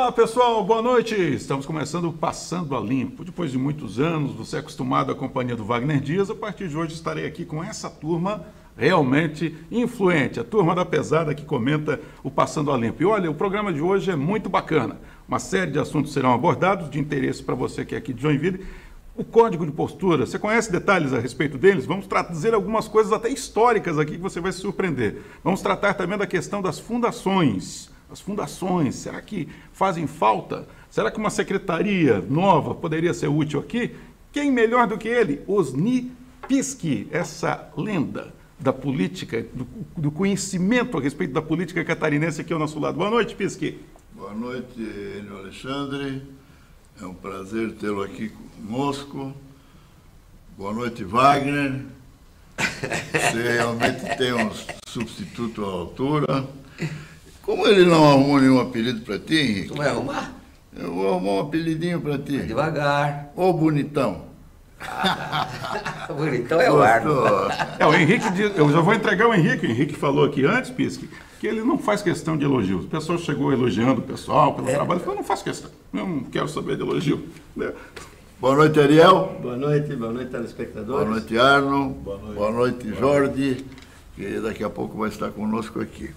Olá pessoal, boa noite! Estamos começando o Passando a Limpo. Depois de muitos anos, você é acostumado à companhia do Wagner Dias, a partir de hoje estarei aqui com essa turma realmente influente, a turma da pesada que comenta o Passando a Limpo. E olha, o programa de hoje é muito bacana. Uma série de assuntos serão abordados, de interesse para você que é aqui de Joinville. O código de postura, você conhece detalhes a respeito deles? Vamos trazer algumas coisas até históricas aqui que você vai se surpreender. Vamos tratar também da questão das fundações. As fundações, será que fazem falta? Será que uma secretaria nova poderia ser útil aqui? Quem melhor do que ele? Osni Pischi, essa lenda da política, do conhecimento a respeito da política catarinense aqui ao nosso lado. Boa noite, Pischi. Boa noite, Enio Alexandre. É um prazer tê-lo aqui conosco. Boa noite, Wagner. Você realmente tem um substituto à altura. Como ele não arrumou nenhum apelido para ti, Henrique? Tu vai arrumar? Eu vou arrumar um apelidinho para ti. Vai devagar. Ô, bonitão. Bonitão é o Arno. O Henrique, eu já vou entregar o Henrique. O Henrique falou aqui antes, Pischi, que ele não faz questão de elogios. O pessoal chegou elogiando o pessoal pelo trabalho. Ele falou, não faço questão. Eu não quero saber de elogio. Boa noite, Ariel. Boa noite, telespectadores. Boa noite, Arno. Boa noite, Jorge, que daqui a pouco vai estar conosco aqui.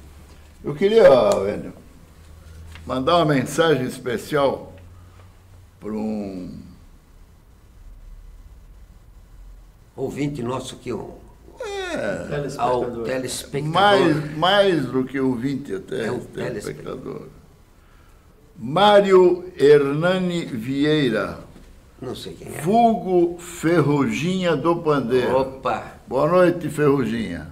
Eu queria, Enio, mandar uma mensagem especial para um ouvinte nosso aqui, Ao telespectador. mais do que ouvinte até, É um telespectador. Mário Hernani Vieira, Não sei quem é. vulgo Ferruginha do Pandeiro. Opa! Boa noite, Ferruginha.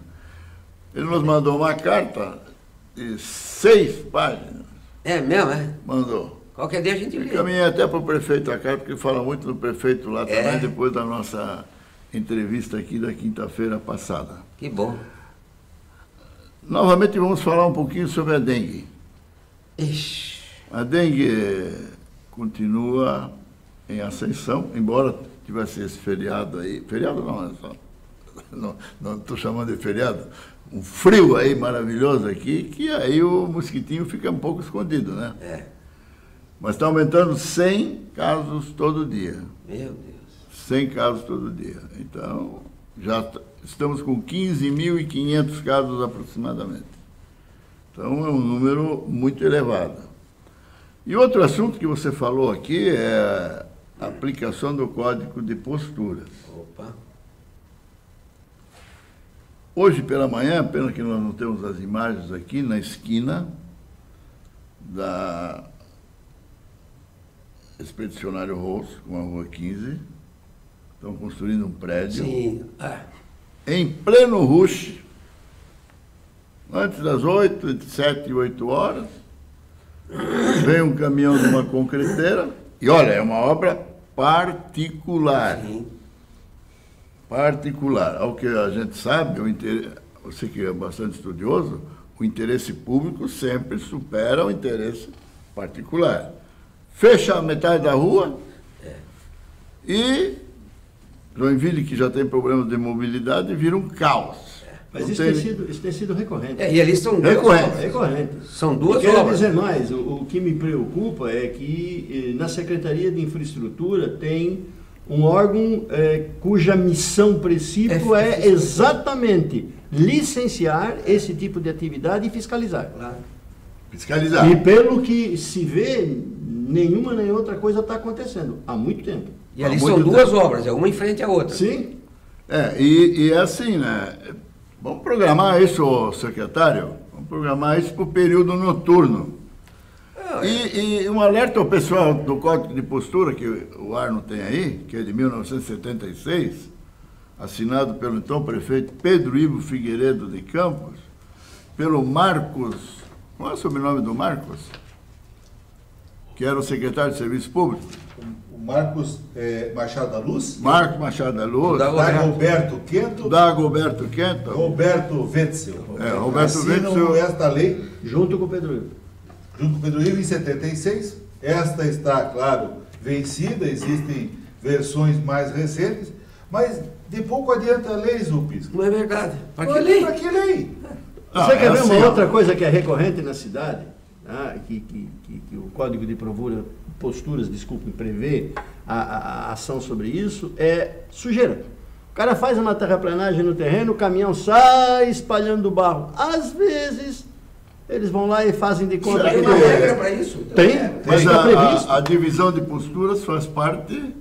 Ele nos mandou uma carta de 6 páginas. É mesmo, é? Mandou. Qualquer dia a gente lê. Caminhei até para o prefeito a carta, porque fala muito do prefeito lá também, É. depois da nossa entrevista aqui da quinta-feira passada. Que bom. Novamente vamos falar um pouquinho sobre a dengue. Ixi. A dengue continua em ascensão, embora tivesse esse feriado aí. Feriado não estou chamando de feriado. Um frio aí maravilhoso aqui, que aí o mosquitinho fica um pouco escondido, né? É. Mas está aumentando 100 casos todo dia. Meu Deus. 100 casos todo dia. Então, já estamos com 15.500 casos aproximadamente. Então, é um número muito elevado. E outro assunto que você falou aqui é a aplicação do código de posturas. Opa. Hoje pela manhã, pena que nós não temos as imagens aqui, na esquina da Expedicionário Rosso, com a Rua 15, estão construindo um prédio. Sim. Em pleno rush, antes das 8, entre 7 e 8 horas, vem um caminhão de uma concreteira, e olha, é uma obra particular. Sim. Particular. Ao que a gente sabe, você que é bastante estudioso, o interesse público sempre supera o interesse particular. Fecha a metade da rua e Joinville, que já tem problemas de mobilidade, vira um caos. Mas isso tem sido recorrente. E ali são duas Recorrente. obras. Recorrente. São duas Quero obras. dizer mais, o que me preocupa é que na Secretaria de Infraestrutura tem um órgão cuja missão principal é exatamente licenciar esse tipo de atividade e fiscalizar. Claro. Fiscalizar. E pelo que se vê, nenhuma nem outra coisa está acontecendo há muito tempo. E ali Há são muito duas tempo. obras, é uma em frente à outra. Sim. E é assim, né? Vamos programar isso, secretário, vamos programar isso para o período noturno. E um alerta ao pessoal do Código de Postura, que o Arno tem aí, que é de 1976, assinado pelo então prefeito Pedro Ivo Figueiredo de Campos, pelo Marcos, qual é o sobrenome do Marcos? Que era o secretário de Serviço Público. O Marcos Machado da Luz, Marcos Machado da Luz, Dagoberto Quento, Dagoberto Quento, Roberto Wetzel. Roberto Assinam Wetzel. esta lei, Junto com o Pedro Ivo. junto com o Pedro Ivo, em 76. Esta está, claro, vencida, existem versões mais recentes, mas de pouco adianta a lei, Zupis. Não é verdade. Para que Para lei? que lei? Você quer ver assim, uma ó. outra coisa que é recorrente na cidade? que o Código de Posturas, desculpem, prevê a ação sobre isso, é sujeira. O cara faz uma terraplanagem no terreno, o caminhão sai espalhando barro. Às vezes, eles vão lá e fazem de conta Tem que uma não é. regra para isso? Tem, Mas está previsto. a divisão de posturas faz parte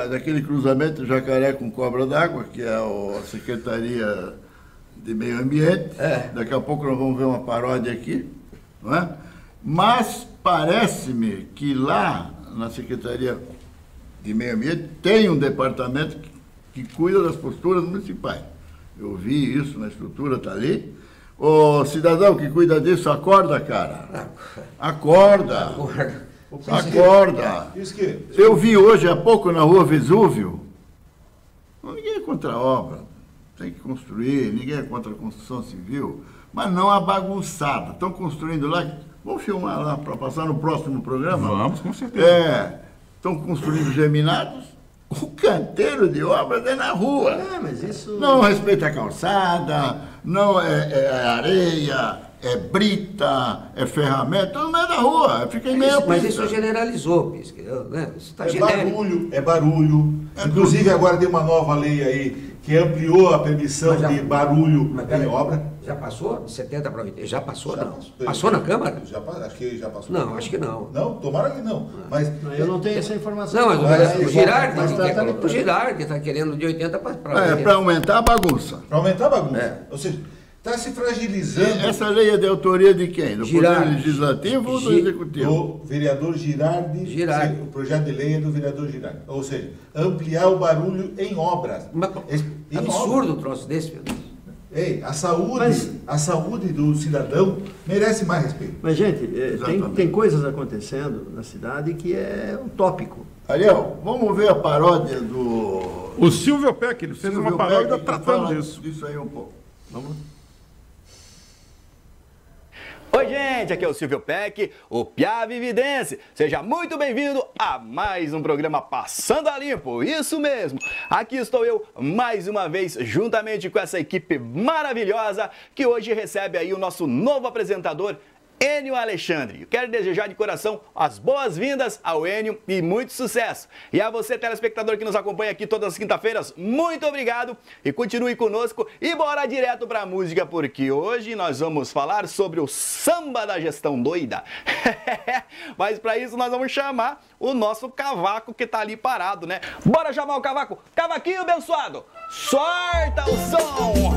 daquele cruzamento Jacaré com Cobra d'Água, que é a Secretaria de Meio Ambiente. Daqui a pouco nós vamos ver uma paródia aqui, não é? Mas parece-me que lá na Secretaria de Meio Ambiente tem um departamento que cuida das posturas municipais. Eu vi isso na estrutura, está ali. O cidadão que cuida disso, acorda, cara. Acorda. Acorda. Isso que? Eu vi hoje há pouco na rua Vesúvio. Ninguém é contra a obra. Tem que construir, ninguém é contra a construção civil. Mas não a bagunçada. Estão construindo lá. Vamos filmar lá para passar no próximo programa? Vamos, com certeza. Estão construindo geminados. O canteiro de obras é na rua. Mas isso... Não respeita a calçada, não é areia, é brita, é ferramenta, tudo no meio da rua. Fica em meia Mas pista. isso generalizou, Pisca, né? Isso está É genérico. barulho. Inclusive agora tem uma nova lei aí que ampliou a permissão Mas já- de barulho Mas em peraí, obra. Já passou? De 70 para 80? Já passou, Já não? passou. Passou na Câmara? Acho que já passou. Não, acho que não. Não, tomara que não. Mas Eu não tenho essa informação. Não, mas o Girardi Mas que tá- quer tá- colocar. O Girardi está querendo de 80 para Para aumentar a bagunça. para aumentar a bagunça. Ou seja, está se fragilizando Essa lei é de autoria de quem? Do Girardi. Poder Legislativo ou do Gi- Executivo? do vereador Girardi. Girardi. O projeto de lei é do vereador Girardi. Ou seja, ampliar o barulho em obras. Em Absurdo o troço desse, meu Deus. Ei, a saúde, Mas- a saúde do cidadão merece mais respeito. Mas, gente, Exatamente. tem coisas acontecendo na cidade que é utópico. Ariel, vamos ver a paródia do... O Silvio Peck, ele fez uma Silvio paródia Peck, que tratando fala disso. Disso aí um pouco. Vamos lá. Oi, gente, aqui é o Silvio Peck, o Piá Vividense. Seja muito bem-vindo a mais um programa Passando a Limpo. Isso mesmo, aqui estou eu mais uma vez, juntamente com essa equipe maravilhosa que hoje recebe aí o nosso novo apresentador, Enio Alexandre. Eu quero desejar de coração as boas-vindas ao Enio e muito sucesso. E a você, telespectador que nos acompanha aqui todas as quinta-feiras, muito obrigado e continue conosco e bora direto pra música, porque hoje nós vamos falar sobre o samba da gestão doida. Mas para isso nós vamos chamar o nosso cavaco que tá ali parado, né? Bora chamar o cavaco. Cavaquinho abençoado, sorta o som!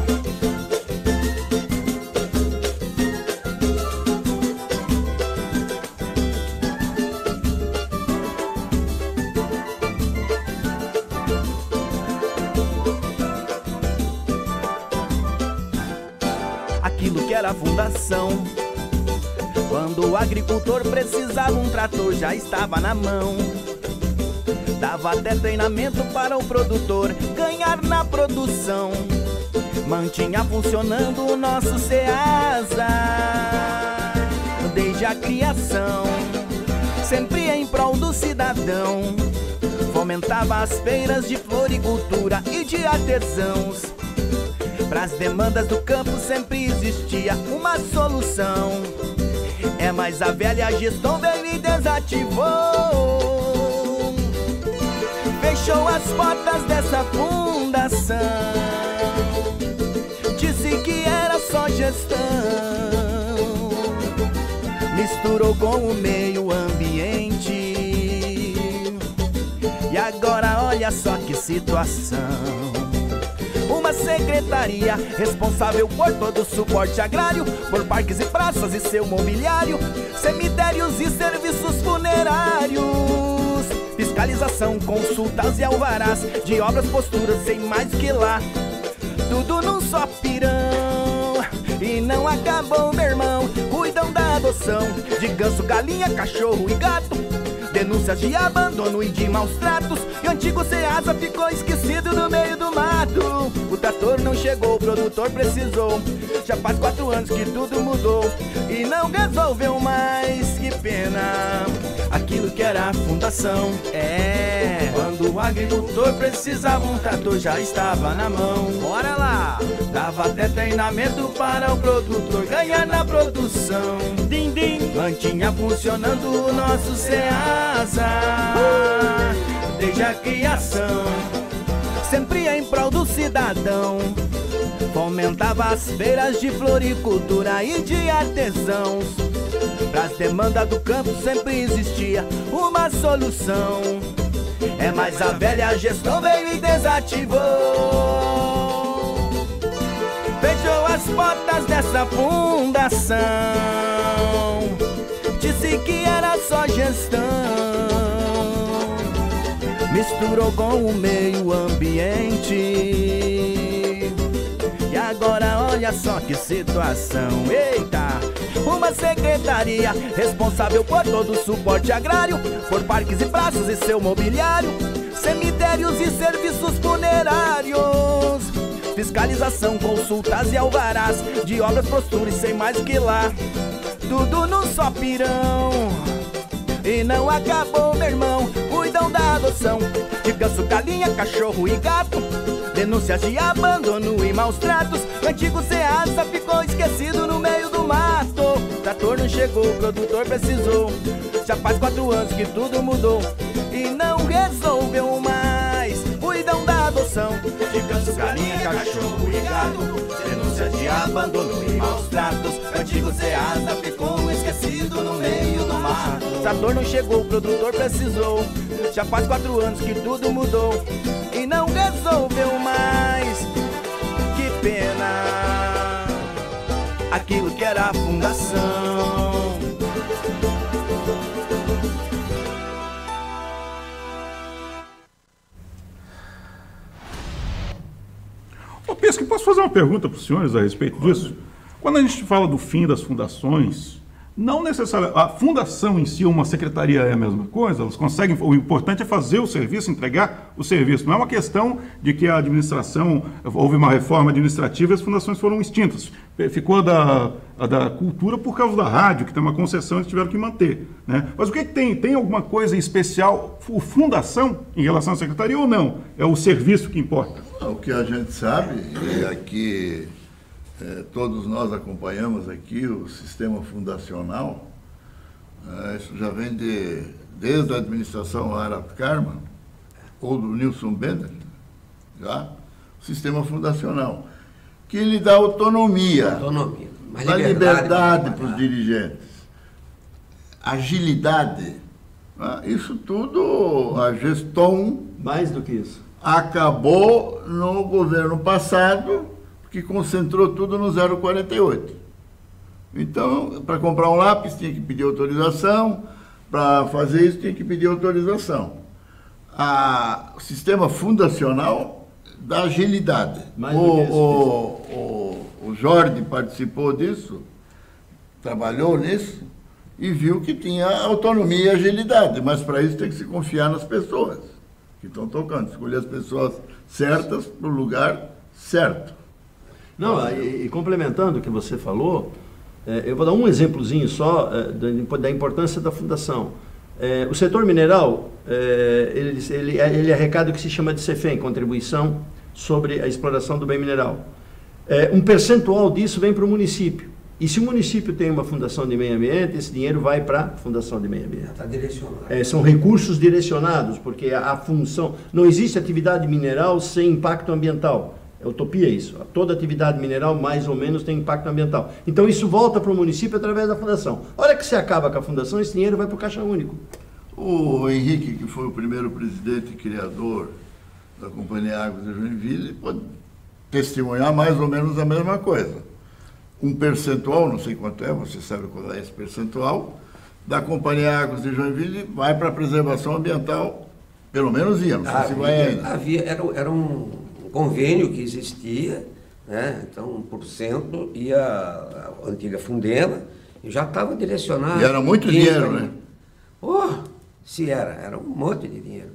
Aquilo que era a fundação, quando o agricultor precisava um trator já estava na mão. Dava até treinamento para o produtor ganhar na produção. Mantinha funcionando o nosso Ceasa desde a criação, sempre em prol do cidadão. Fomentava as feiras de floricultura e de artesãos. Para as demandas do campo sempre existia uma solução. É, mas a velha gestão veio e desativou. Fechou as portas dessa fundação. Disse que era só gestão. Misturou com o meio ambiente. E agora olha só que situação. Uma secretaria responsável por todo o suporte agrário, por parques e praças e seu mobiliário, cemitérios e serviços funerários, fiscalização, consultas e alvarás de obras, posturas, sem mais que lá. Tudo num só pirão. E não acabou, meu irmão. Cuidam da adoção de ganso, galinha, cachorro e gato. Denúncias de abandono e de maus tratos. E o antigo Ceasa ficou esquecido no meio do mato. O trator não chegou, o produtor precisou. Já faz 4 anos que tudo mudou e não resolveu mais, que pena. Aquilo que era a fundação. É, quando o agricultor precisava, um trator já estava na mão. Bora lá! Dava até treinamento para o produtor ganhar na produção. Din, din. Plantinha funcionando o nosso Ceasa, desde a criação, sempre em prol do cidadão. Fomentava as feiras de floricultura e de artesãos. Pras demandas do campo sempre existia uma solução. É mais a velha gestão veio e desativou, fechou as portas dessa fundação. Disse que era só gestão, misturou com o meio ambiente. E agora olha só que situação. Eita! Uma secretaria responsável por todo o suporte agrário, por parques e praças e seu mobiliário, cemitérios e serviços funerários, fiscalização, consultas e alvarás de obras, posturas e sem mais que lá. Tudo num só pirão. E não acabou, meu irmão. Cuidam da adoção de ganso, galinha, cachorro e gato, denúncias de abandono e maus tratos. O antigo Ceasa ficou esquecido no meio do mato. O trator não chegou, o produtor precisou. Já faz 4 anos que tudo mudou e não resolveu mais. Cuidam da adoção de ganso, galinha, cachorro e gato, denúncias de abandono e maus tratos. O antigo Ceasa ficou esquecido no meio do mato. O trator não chegou, o produtor precisou. Já faz 4 anos que tudo mudou e não resolveu mais. Que pena, aquilo que era a fundação. Ô Pesca, posso fazer uma pergunta para os senhores a respeito disso? Quando a gente fala do fim das fundações, não necessariamente a fundação em si, uma secretaria é a mesma coisa, elas conseguem, o importante é fazer o serviço, entregar o serviço. Não é uma questão de que a administração, houve uma reforma administrativa e as fundações foram extintas. Ficou da cultura por causa da rádio, que tem uma concessão e eles tiveram que manter, né? Mas o que tem? Tem alguma coisa especial, fundação, em relação à secretaria ou não? É o serviço que importa? O que a gente sabe, e aqui todos nós acompanhamos aqui o sistema fundacional, isso já vem desde a administração Arap Karman, ou do Nilson Bender, já, o sistema fundacional, que lhe dá autonomia, dá liberdade para os dirigentes, agilidade, né? Isso tudo, a gestão... Mais do que isso. Acabou no governo passado, que concentrou tudo no 048. Então, para comprar um lápis tinha que pedir autorização, para fazer isso tinha que pedir autorização. O sistema fundacional dá agilidade. O Jorge participou disso, trabalhou nisso e viu que tinha autonomia e agilidade, mas para isso tem que se confiar nas pessoas que estão tocando, escolher as pessoas certas para o lugar certo. Não, e complementando o que você falou, eu vou dar um exemplozinho só da importância da fundação. O setor mineral, ele arrecada o que se chama de CEFEM, Contribuição sobre a Exploração do Bem Mineral. Um percentual disso vem para o município. E se o município tem uma fundação de meio ambiente, esse dinheiro vai para a fundação de meio ambiente. Está direcionado. São recursos direcionados, porque a função... Não existe atividade mineral sem impacto ambiental. É utopia isso. Toda atividade mineral, mais ou menos, tem impacto ambiental. Então, isso volta para o município através da fundação. A hora que se acaba com a fundação, esse dinheiro vai para o Caixa Único. O Henrique, que foi o primeiro presidente e criador da Companhia Águas de Joinville, pode testemunhar mais ou menos a mesma coisa. Um percentual, não sei quanto é, você sabe qual é esse percentual, da Companhia Águas de Joinville vai para a preservação ambiental, pelo menos ia, não sei se vai ainda. Era um convênio que existia, né? Então 1% ia a antiga Fundema e já estava direcionado. E era muito dinheiro, né? Se era um monte de dinheiro.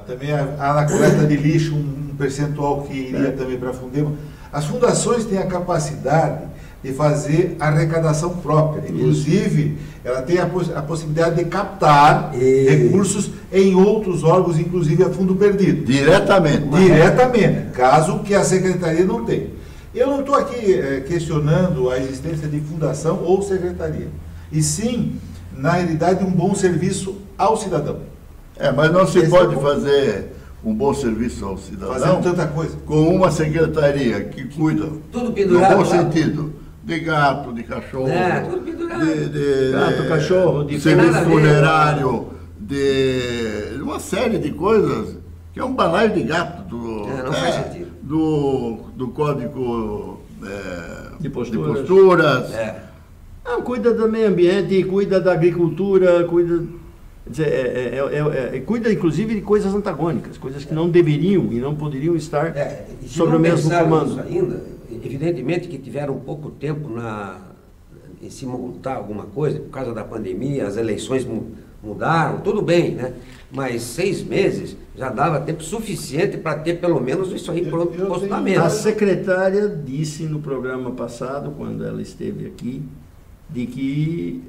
Também há na coleta de lixo um percentual que iria também para a Fundema. As fundações têm a capacidade e fazer arrecadação própria. Inclusive, ela tem a possibilidade de captar recursos em outros órgãos, inclusive a fundo perdido. Diretamente. Diretamente, caso que a secretaria não tenha. Eu não estou aqui questionando a existência de fundação ou secretaria, e sim, na realidade, um bom serviço ao cidadão. Mas não se pode fazer um bom serviço ao cidadão fazendo tanta coisa com uma secretaria que cuida, tudo pendurado, no bom sentido, de gato, de cachorro, tudo pendurado. de Gato, cachorro, de serviço funerário, de uma série de coisas, que é um balaio de gato não faz sentido. do Código De de posturas. Posturas. Cuida do meio ambiente, cuida da agricultura, cuida... Quer dizer, cuida inclusive de coisas antagônicas, coisas que não deveriam e não poderiam estar sobre o mesmo comando. Ainda, evidentemente que tiveram pouco tempo em se montar alguma coisa, por causa da pandemia, as eleições mudaram, tudo bem, né? Mas 6 meses já dava tempo suficiente para ter pelo menos isso aí pronto para postamento. A secretária disse no programa passado, quando ela esteve aqui, de que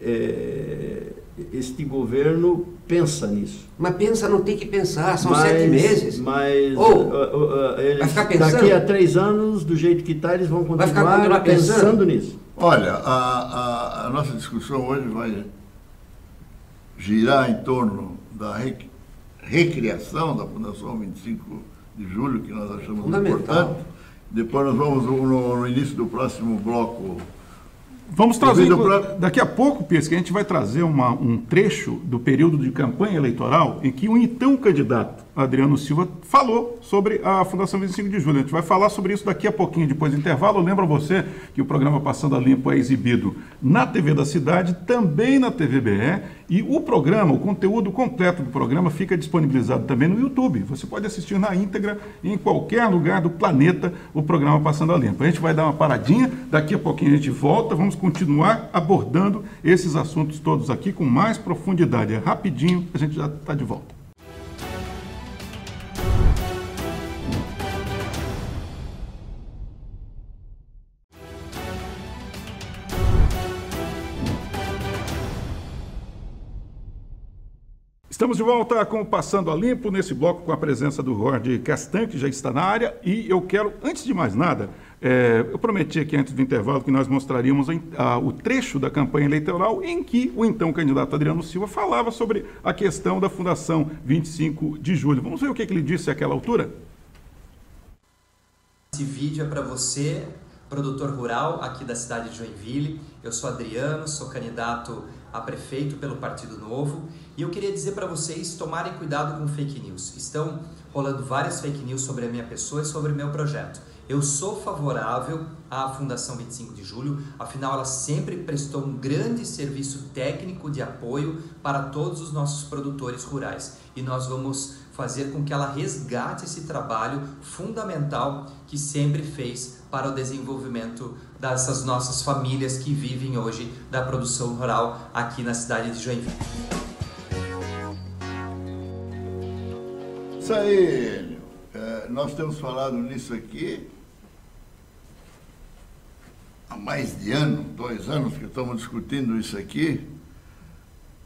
este governo pensa nisso. Mas pensa, não tem que pensar, são 7 meses. Mas eles, vai ficar pensando? Daqui a 3 anos, do jeito que está, eles vão continuar pensando nisso. Olha, a nossa discussão hoje vai girar em torno da recriação da Fundação 25 de Julho, que nós achamos importante. Depois nós vamos, no início do próximo bloco... Vamos trazer, daqui a pouco, Pires, que a gente vai trazer um trecho do período de campanha eleitoral em que o então candidato Adriano Silva falou sobre a Fundação 25 de Julho. A gente vai falar sobre isso daqui a pouquinho, depois do intervalo. Lembro a você que o programa Passando a Limpo é exibido na TV da Cidade, também na TVBE, e o programa, o conteúdo completo do programa fica disponibilizado também no YouTube. Você pode assistir na íntegra em qualquer lugar do planeta o programa Passando a Limpo. A gente vai dar uma paradinha, daqui a pouquinho a gente volta, vamos continuar abordando esses assuntos todos aqui com mais profundidade. Rapidinho, a gente já está de volta. Estamos de volta com o Passando a Limpo, nesse bloco com a presença do Jorge Castan, que já está na área, e eu quero, antes de mais nada, eu prometi aqui antes do intervalo que nós mostraríamos o trecho da campanha eleitoral em que o então candidato Adriano Silva falava sobre a questão da Fundação 25 de Julho. Vamos ver o que ele disse àquela altura? Esse vídeo é para você, produtor rural aqui da cidade de Joinville. Eu sou Adriano, sou candidato a prefeito pelo Partido Novo, e eu queria dizer para vocês tomarem cuidado com fake news. Estão rolando várias fake news sobre a minha pessoa e sobre o meu projeto. Eu sou favorável à Fundação 25 de Julho, afinal ela sempre prestou um grande serviço técnico de apoio para todos os nossos produtores rurais, e nós vamos fazer com que ela resgate esse trabalho fundamental que sempre fez para o desenvolvimento dessas nossas famílias que vivem hoje da produção rural aqui na cidade de Joinville. Isso aí, nós temos falado nisso aqui há mais de 2 anos que estamos discutindo isso aqui,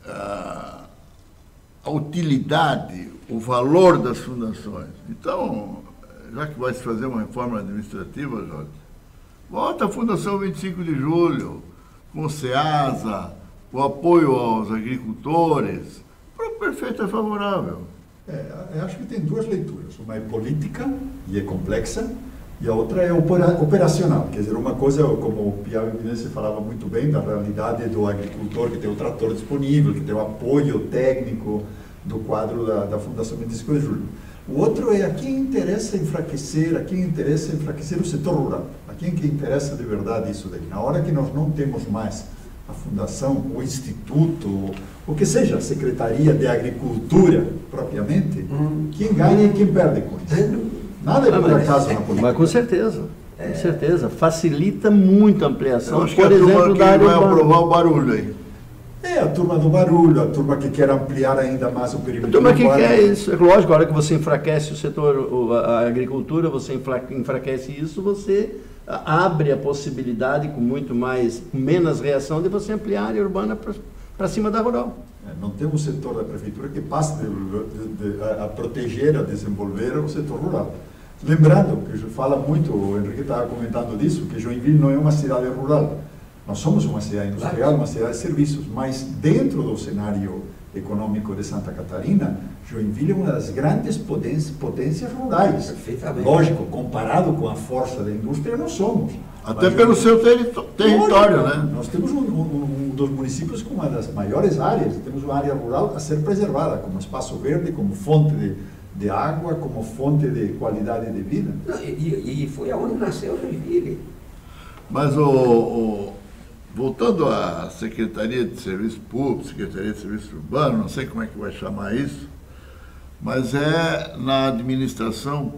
a utilidade, o valor das fundações. Então, já que vai se fazer uma reforma administrativa, Jorge, volta a Fundação 25 de Julho, com o SEASA, o apoio aos agricultores. O prefeito é favorável. Eu acho que tem 2 leituras. Uma é política, e é complexa, e a outra é operacional. Quer dizer, uma coisa, como o Piave Vidência falava muito bem, da realidade do agricultor que tem o trator disponível, que tem o apoio técnico do quadro da Fundação 25 de Julho. O outro é a quem interessa enfraquecer o setor rural, a quem que interessa de verdade isso daí. Na hora que nós não temos mais a fundação, o instituto, o que seja, a Secretaria de Agricultura propriamente, quem ganha e quem perde com isso. Nada é por acaso na política. Mas com certeza, facilita muito a ampliação, acho que por exemplo, da área vai urbana. aprovar o barulho aí. A turma do barulho, a turma que quer ampliar ainda mais o perímetro. A turma que quer isso, é lógico, a hora que você enfraquece o setor, a agricultura, você enfraquece isso, você abre a possibilidade com menos reação de você ampliar a área urbana para cima da rural. Não tem um setor da prefeitura que passe a proteger, a desenvolver o setor rural. Lembrando que fala muito, o Henrique estava comentando disso, que Joinville não é uma cidade rural. Nós somos uma cidade industrial, uma cidade de serviços, mas dentro do cenário econômico de Santa Catarina, Joinville é uma das grandes potências rurais. Perfeitamente. Lógico, comparado com a força da indústria, não somos. Até pelo seu território, né? Nós temos um dos municípios com uma das maiores áreas, temos uma área rural a ser preservada, como espaço verde, como fonte de água, como fonte de qualidade de vida. E foi aonde nasceu Joinville. Mas voltando à Secretaria de Serviço Público, Secretaria de Serviço Urbano, não sei como é que vai chamar isso, mas é na administração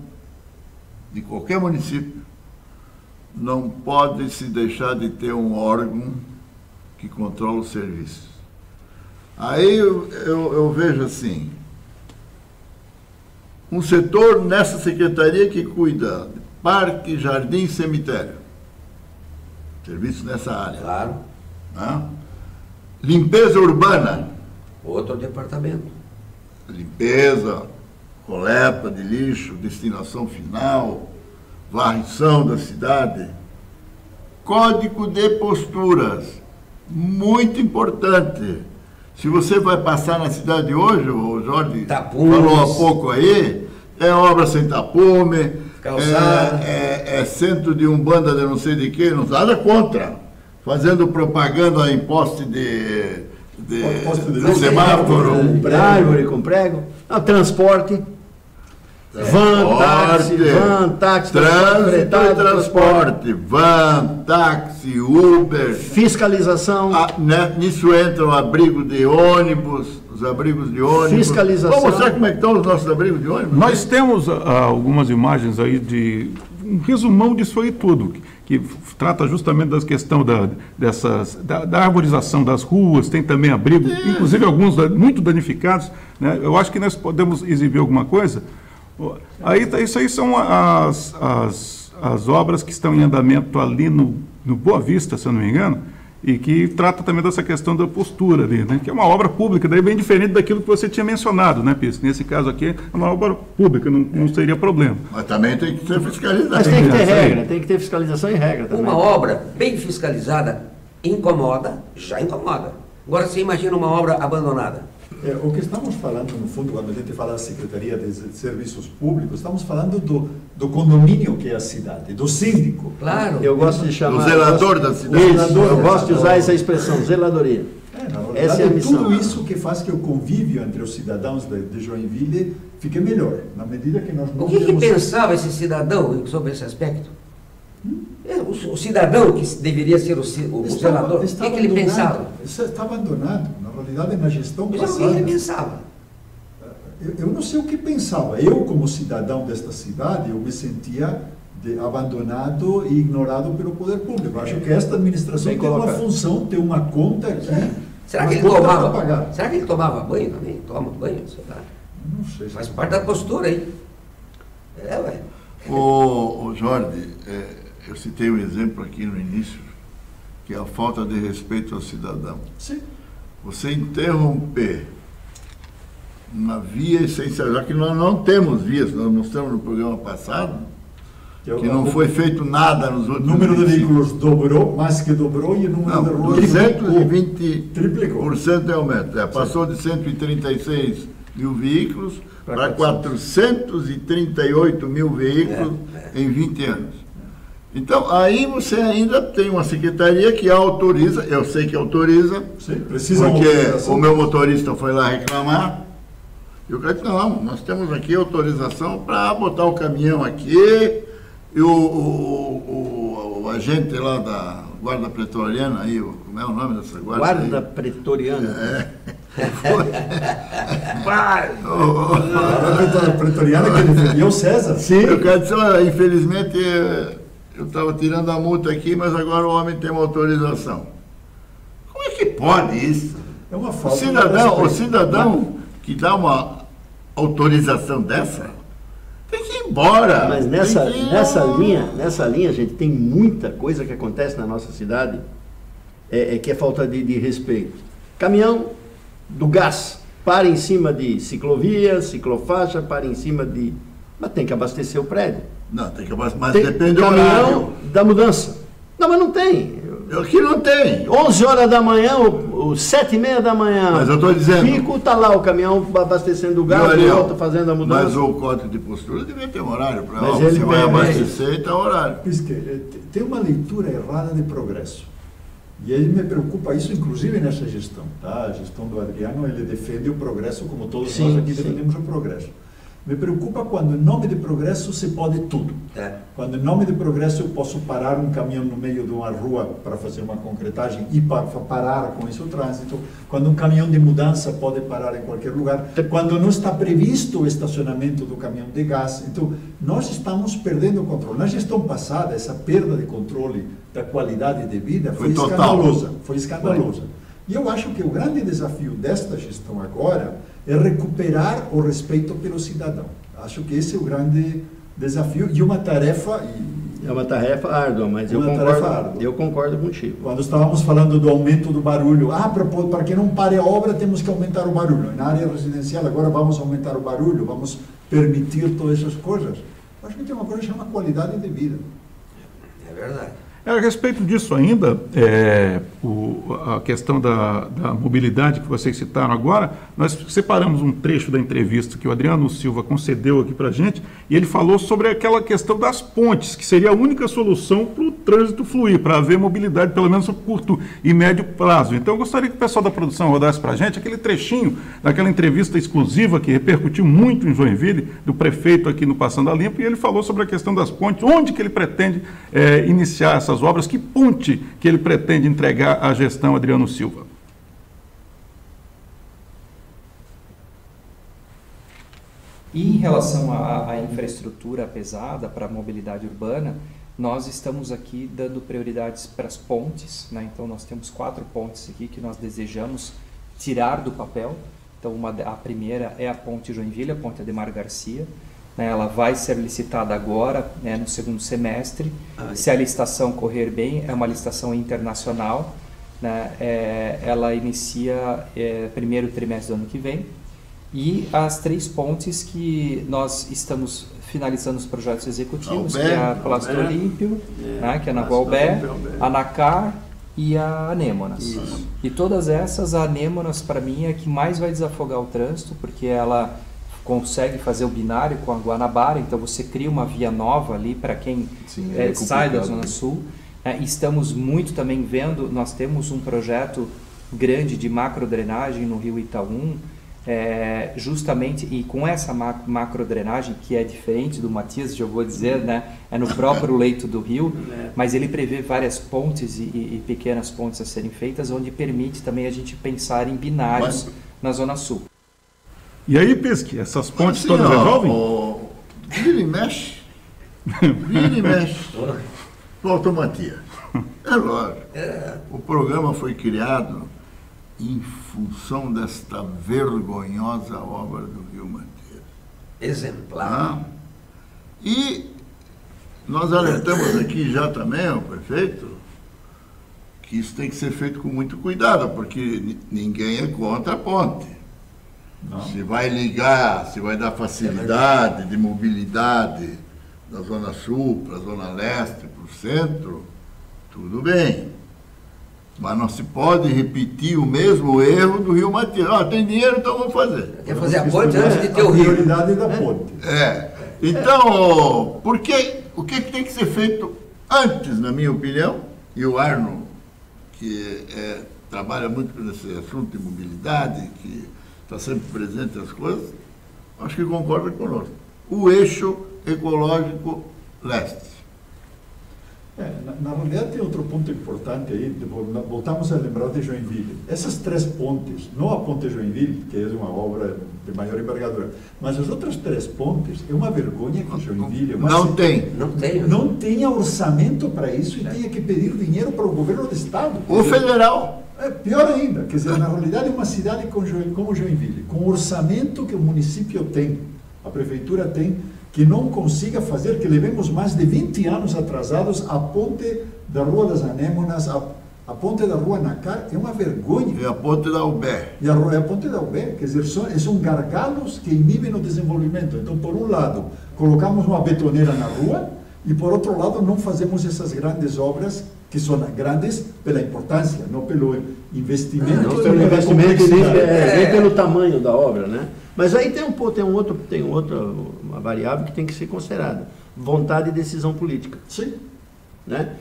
de qualquer município, não pode se deixar de ter um órgão que controla os serviços. Aí eu vejo assim, um setor nessa secretaria que cuida de parque, jardim e cemitério. Serviço nessa área. Claro. Né? Limpeza urbana. Outro departamento. Limpeza, coleta de lixo, destinação final, varrição da cidade. Código de posturas, muito importante. Se você vai passar na cidade hoje, o Jorge falou há pouco aí, é obra sem tapume, é centro de umbanda de não sei de quê, não nada contra. Fazendo propaganda em poste de semáforo. Árvore com prego. Transporte. Táxi, transporte, van, táxi, Uber. Fiscalização. Nisso entra o abrigo de ônibus, os abrigos de ônibus. Fiscalização. Vamos mostrar como é que estão os nossos abrigos de ônibus? Nós temos algumas imagens aí de um resumão disso aí tudo, que trata justamente da questão da arborização das ruas, tem também abrigo, inclusive alguns muito danificados, né? Eu acho que nós podemos exibir alguma coisa. Aí, isso aí são as obras que estão em andamento ali no Boa Vista, se eu não me engano, e que trata também dessa questão da postura ali, né? Que é uma obra pública, daí bem diferente daquilo que você tinha mencionado, né, Pisco? Nesse caso aqui é uma obra pública, não seria problema. Mas também tem que ser fiscalizado. Mas tem que ter regra, tem que ter fiscalização e regra também. Uma obra bem fiscalizada incomoda, já incomoda. Agora você imagina uma obra abandonada. O que estamos falando, no fundo, quando a gente fala da Secretaria de Serviços Públicos, estamos falando do condomínio que é a cidade, do síndico. Claro. Eu gosto de chamar... O zelador da cidade. Eu gosto de usar essa expressão, zeladoria. Essa é a missão. Tudo isso que faz que o convívio entre os cidadãos de Joinville fique melhor, na medida que nós não O que pensava esse cidadão sobre esse aspecto? O cidadão que deveria ser o zelador, o que ele pensava? Está abandonado, na realidade, na gestão passada. Mas o que ele pensava? Eu não sei o que pensava. Eu, como cidadão desta cidade, eu me sentia abandonado e ignorado pelo poder público. Acho que esta administração tem uma função, tem uma conta aqui. Será que ele tomava banho também? Toma banho? Não sei. Faz parte da postura aí. Ô Jorge, eu citei um exemplo aqui no início, que é a falta de respeito ao cidadão. Sim. Você interromper uma via essencial, já que nós não temos vias, nós mostramos no programa passado, que não foi feito nada nos últimos anos. O número de veículos dobrou, mais que dobrou, e o número de ruas triplicou. De aumento. Passou de 136 mil veículos para 438 mil veículos em 20 anos. Então, aí você ainda tem uma secretaria que autoriza, eu sei que autoriza, porque o meu motorista foi lá reclamar, e o cara disse, não, nós temos aqui autorização para botar o caminhão aqui, e o agente lá da Guarda Pretoriana, aí, como é o nome dessa guarda? Guarda Pretoriana. Guarda Pretoriana que defendia o César. Sim. Eu quero dizer, infelizmente, eu estava tirando a multa aqui, mas agora o homem tem uma autorização. Como é que pode isso? É uma falta. O cidadão que dá uma autorização dessa tem que ir embora. Mas nessa linha, gente, tem muita coisa que acontece na nossa cidade que é falta de respeito. Caminhão do gás para em cima de ciclovia, ciclofaixa, para em cima de... Mas tem que abastecer o prédio. Não, tem que abastecer, mas depende do caminhão horário. Da mudança. Não, mas não tem. Aqui não tem. 11 horas da manhã, 7h30 da manhã. Mas eu estou dizendo... Pico, tá lá o caminhão abastecendo o gás, o outro fazendo a mudança. Mas o código de postura devia ter um horário para Mas você ele vai tem, abastecer e está horário. Pisque, tem uma leitura errada de progresso. E aí me preocupa isso, inclusive nessa gestão. Tá? A gestão do Adriano, ele defende o progresso, como todos nós aqui defendemos o progresso. Me preocupa quando, em nome de progresso, se pode tudo. Quando, em nome de progresso, eu posso parar um caminhão no meio de uma rua para fazer uma concretagem e parar com isso o trânsito. Quando um caminhão de mudança pode parar em qualquer lugar. Quando não está previsto o estacionamento do caminhão de gás. Então, nós estamos perdendo o controle. Na gestão passada, essa perda de controle da qualidade de vida foi escandalosa. Foi escandalosa. E eu acho que o grande desafio desta gestão agora é recuperar o respeito pelo cidadão. Acho que esse é o grande desafio e uma tarefa... É uma tarefa árdua, mas eu concordo contigo. Quando estávamos falando do aumento do barulho, para que não pare a obra, temos que aumentar o barulho. Na área residencial, agora vamos aumentar o barulho, vamos permitir todas essas coisas. Acho que tem uma coisa que chama qualidade de vida. É verdade. A respeito disso ainda, a questão da mobilidade que vocês citaram agora, nós separamos um trecho da entrevista que o Adriano Silva concedeu aqui para a gente, e ele falou sobre aquela questão das pontes, que seria a única solução para o trânsito fluir, para haver mobilidade, pelo menos a curto e médio prazo. Então eu gostaria que o pessoal da produção rodasse para a gente aquele trechinho daquela entrevista exclusiva que repercutiu muito em Joinville, do prefeito aqui no Passando a Limpo, e ele falou sobre a questão das pontes, onde que ele pretende iniciar essas obras, que ponte que ele pretende entregar à gestão Adriano Silva. E em relação à infraestrutura pesada para a mobilidade urbana, nós estamos aqui dando prioridades para as pontes, né? Então nós temos 4 pontes aqui que nós desejamos tirar do papel. Então a primeira é a ponte Joinville, a ponte Ademar Garcia. Ela vai ser licitada agora, né, no segundo semestre. Se a licitação correr bem, é uma licitação internacional, né, ela inicia primeiro trimestre do ano que vem. E as 3 pontes que nós estamos finalizando os projetos executivos, que é a Palácio Olímpio, né, que é na Gualbé, a Nacar e a Anêmonas. E todas essas, a Anêmonas para mim é a que mais vai desafogar o trânsito, porque ela consegue fazer o binário com a Guanabara, então você cria uma via nova ali para quem sai da Zona Sul. Estamos muito também vendo, nós temos um projeto grande de macrodrenagem no Rio Itaú, justamente, e com essa macrodrenagem, que é diferente do Matias, eu vou dizer, né, é no próprio leito do rio, mas ele prevê várias pontes e pequenas pontes a serem feitas, onde permite também a gente pensar em binários na Zona Sul. E aí, Pisque, essas pontes todas resolvem? Vira e mexe. Volta, Matias. É lógico. O programa foi criado em função desta vergonhosa obra do Rio Matias. Exemplar. E nós alertamos aqui já também, o prefeito, que isso tem que ser feito com muito cuidado, porque ninguém é contra a ponte. Não. Se vai ligar, se vai dar facilidade de mobilidade da Zona Sul para a Zona Leste, para o centro, tudo bem. Mas não se pode repetir o mesmo erro do Rio Matias. Tem dinheiro, então vamos fazer. Quer fazer a ponte antes de ter o rio. A prioridade da ponte. Então, o que tem que ser feito antes, na minha opinião, e o Arno, que trabalha muito nesse assunto de mobilidade, que está sempre presente nas coisas, acho que concorda conosco. O eixo ecológico leste. Na realidade, tem outro ponto importante aí, voltamos a lembrar de Joinville. Essas 3 pontes, não a ponte Joinville, que é uma obra de maior envergadura, mas as outras 3 pontes, é uma vergonha que Joinville... Não tenha orçamento para isso e tenha que pedir dinheiro para o governo do estado. O federal. Pior ainda, quer dizer, na realidade, uma cidade como Joinville, com o orçamento que o município tem, a prefeitura tem, que não consiga fazer, que levemos mais de 20 anos atrasados, a ponte da Rua das Anêmonas, a ponte da Rua Nacar, é uma vergonha. E a ponte da Ubé. E a ponte da Ubé, quer dizer, são gargalos que inibem o desenvolvimento. Então, por um lado, colocamos uma betoneira na rua, e por outro lado, não fazemos essas grandes obras, que são grandes pela importância, não pelo investimento. Não pelo investimento, nem pelo tamanho da obra, né? Mas aí tem outra uma variável que tem que ser considerada: vontade e decisão política. Sim. Né?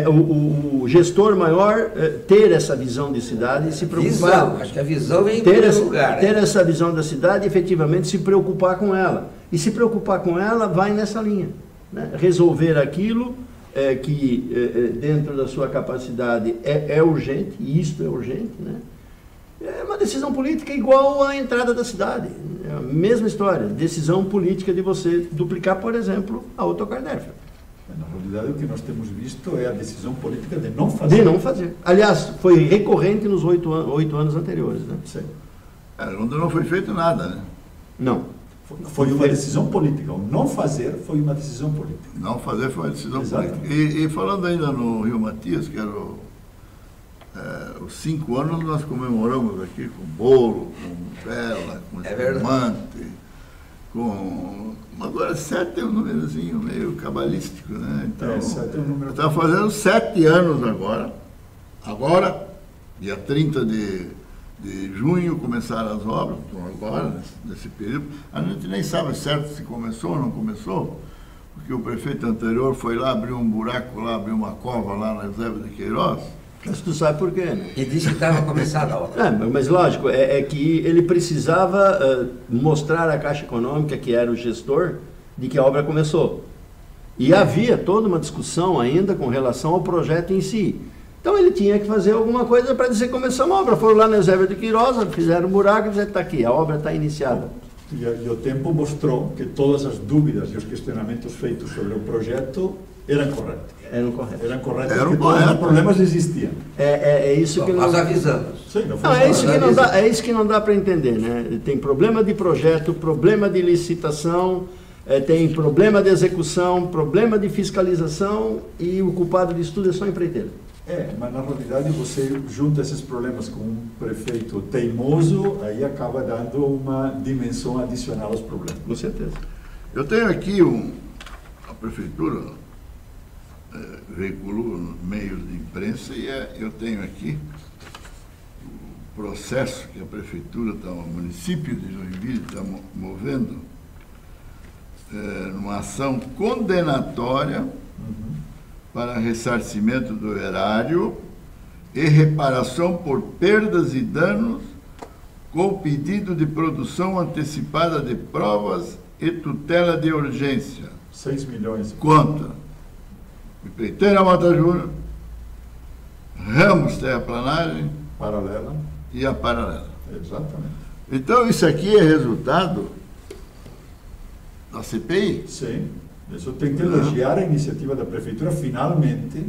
O gestor maior ter essa visão de cidade e se preocupar. Visão, acho que a visão vem em primeiro lugar. Ter essa visão da cidade e efetivamente se preocupar com ela. E se preocupar com ela, vai nessa linha. Né? Resolver aquilo que dentro da sua capacidade é urgente, e isto é urgente, né? É uma decisão política igual à entrada da cidade. É a mesma história. Decisão política de você duplicar, por exemplo, a Autocarderfa. Na realidade, o que nós temos visto é a decisão política de não fazer. De não fazer. Aliás, foi recorrente nos 8 anos anteriores. Né? Sim. Onde não foi feito nada, né? Não. Foi uma decisão política. O não fazer foi uma decisão política. Não fazer foi uma decisão Exatamente. política. E falando ainda no Rio Matias, que era os 5 anos nós comemoramos aqui com bolo, com vela, com espumante, com... Agora 7 é um númerozinho meio cabalístico, né? Então, 7 é um número... Está fazendo 7 anos agora, dia 30 de junho começaram as obras, então agora, nesse período. A gente nem sabe certo se começou ou não começou, porque o prefeito anterior foi lá, abriu um buraco lá, abriu uma cova lá na Eusébio de Queiroz. Mas tu sabe por quê, né? E disse que estava começada a obra. Mas lógico, é que ele precisava mostrar à Caixa Econômica, que era o gestor, de que a obra começou. E havia toda uma discussão ainda com relação ao projeto em si. Então ele tinha que fazer alguma coisa para dizer que começou a obra. Foram lá na Eusébio de Queiroz, fizeram um buraco e disseram, está aqui, a obra está iniciada. E o tempo mostrou que todas as dúvidas e os questionamentos feitos sobre o projeto eram corretos. Eram corretos. Eram corretos porque todos os problemas existiam. É isso que nós avisamos. Sim, é isso que não dá para entender, né? Tem problema de projeto, problema de licitação, tem problema de execução, problema de fiscalização e o culpado disso tudo é só empreiteiro. Mas na realidade você junta esses problemas com um prefeito teimoso, aí acaba dando uma dimensão adicional aos problemas. Com certeza. Eu tenho aqui a prefeitura veiculou nos meios de imprensa e eu tenho aqui o processo que a prefeitura, o município de Joinville está movendo numa ação condenatória para ressarcimento do erário e reparação por perdas e danos com pedido de produção antecipada de provas e tutela de urgência. 6 milhões. Conta Empreiteira Mota Júnior, Ramos Terraplanagem Paralela e a Paralela. Exatamente. Então isso aqui é resultado da CPI? Sim. Isso tem que elogiar a iniciativa da prefeitura finalmente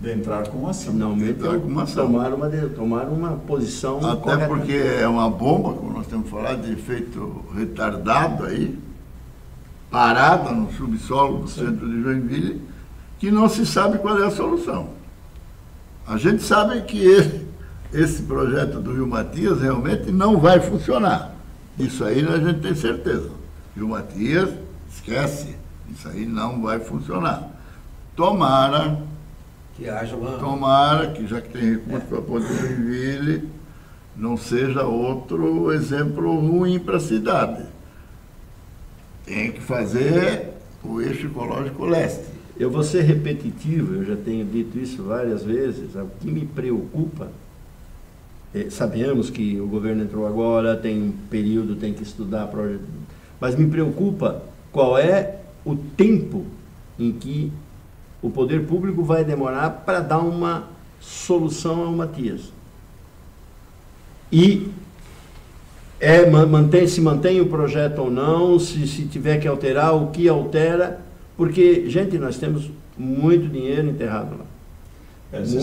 de entrar com ação. Finalmente tomar uma posição até correta. Porque é uma bomba, como nós temos falado, de efeito retardado aí, parada no subsolo do centro de Joinville, que não se sabe qual é a solução. A gente sabe que esse projeto do Rio Matias realmente não vai funcionar. Isso aí a gente tem certeza. Rio Matias, esquece, isso aí não vai funcionar. Tomara que já que tem recurso para Ponte Joinville, não seja outro exemplo ruim para a cidade. Tem que fazer o eixo ecológico leste. Eu vou ser repetitivo, eu já tenho dito isso várias vezes. O que me preocupa, sabemos que o governo entrou agora, tem um período, tem que estudar projeto, mas me preocupa qual é o tempo em que o poder público vai demorar para dar uma solução ao Matias. E se mantém o projeto ou não, se tiver que alterar, o que altera. Porque, gente, nós temos muito dinheiro enterrado lá. Esses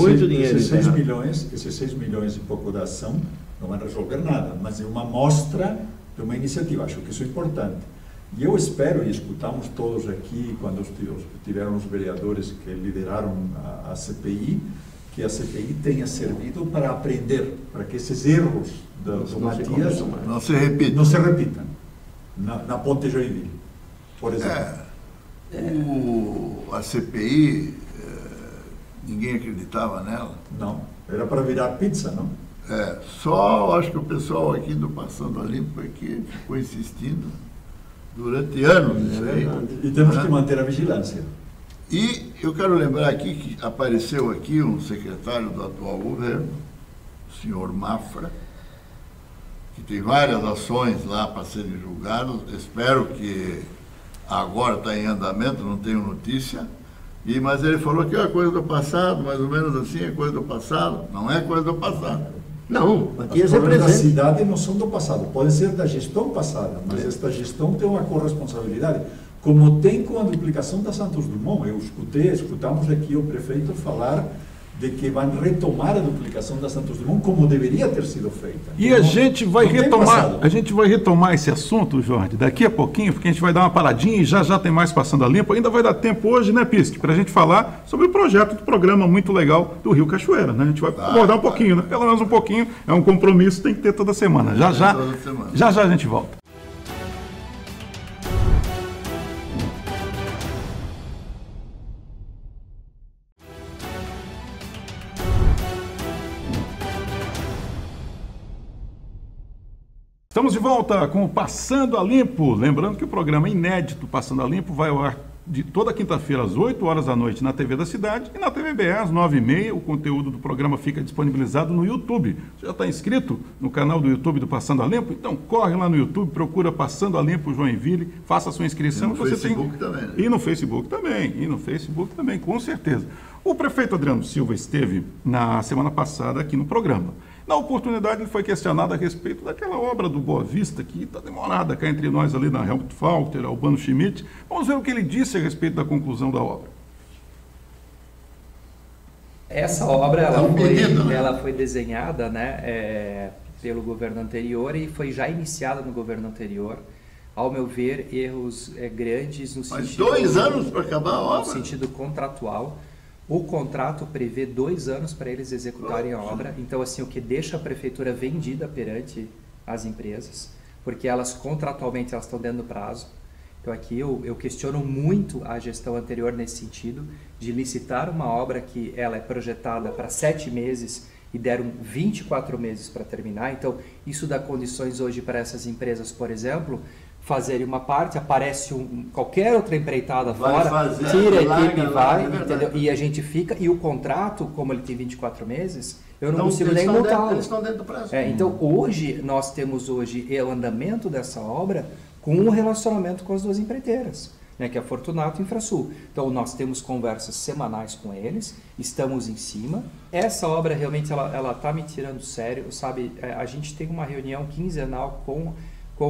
6 milhões e pouco da ação não vão resolver nada, mas é uma amostra de uma iniciativa. Acho que isso é importante. E eu espero, e escutamos todos aqui, quando tiveram os vereadores que lideraram a CPI, que a CPI tenha servido para aprender, para que esses erros do Matias não se repitam na Ponte Joinville, por exemplo. A CPI, ninguém acreditava nela. Não, era para virar pizza, não? Só acho que o pessoal aqui do Passando a Limpo é que ficou insistindo durante anos. E temos que manter a vigilância. E eu quero lembrar aqui que apareceu aqui um secretário do atual governo, o senhor Mafra, que tem várias ações lá para serem julgadas. Espero que agora está em andamento, não tenho notícia. Mas ele falou que é coisa do passado, mais ou menos assim, é coisa do passado. Não é coisa do passado. Não, Matias é presente. da cidade não são do passado, pode ser da gestão passada, mas esta gestão tem uma corresponsabilidade, como tem com a duplicação da Santos Dumont. Escutamos aqui o prefeito falar de que vão retomar a duplicação da Santos Dumont como deveria ter sido feita. E a gente vai retomar esse assunto, Jorge, daqui a pouquinho, porque a gente vai dar uma paradinha e já tem mais Passando a Limpo. Ainda vai dar tempo hoje, né, Pisque, para a gente falar sobre o projeto do programa muito legal do Rio Cachoeira, né? A gente vai abordar um pouquinho, né? Pelo menos um pouquinho, é um compromisso, tem que ter toda semana. Já a gente volta. Estamos de volta com o Passando a Limpo. Lembrando que o programa inédito Passando a Limpo vai ao ar de toda quinta-feira às 8 horas da noite na TV da Cidade e na TVBE às 9h30. O conteúdo do programa fica disponibilizado no YouTube. Você já está inscrito no canal do YouTube do Passando a Limpo? Então corre lá no YouTube, procura Passando a Limpo Joinville, faça a sua inscrição. E no Facebook também. Né? E no Facebook também, com certeza. O prefeito Adriano Silva esteve na semana passada aqui no programa. Na oportunidade, ele foi questionado a respeito daquela obra do Boa Vista, que está demorada cá entre nós ali na Helmut Falter, Albano Schmidt. Vamos ver o que ele disse a respeito da conclusão da obra. Essa obra ela foi desenhada, né, pelo governo anterior e foi já iniciada no governo anterior. Ao meu ver, erros grandes no sentido... Mas 2 anos para acabar a obra? No sentido contratual. O contrato prevê 2 anos para eles executarem a obra, então assim, o que deixa a prefeitura vendida perante as empresas, porque elas contratualmente elas estão dentro do prazo. Então aqui eu questiono muito a gestão anterior nesse sentido, de licitar uma obra que ela é projetada para 7 meses e deram 24 meses para terminar. Então isso dá condições hoje para essas empresas, por exemplo, fazerem uma parte, aparece qualquer outra empreitada fora, tira a equipe e vai, entendeu? E a gente fica, e o contrato, como ele tem 24 meses, eu não consigo nem multá-lo. Eles estão dentro do prazo. Então, hoje, nós temos o andamento dessa obra com um relacionamento com as 2 empreiteiras, né, que é a Fortunato e Infrasul. Então, nós temos conversas semanais com eles, estamos em cima. Essa obra, realmente, ela está me tirando sério, sabe? A gente tem uma reunião quinzenal com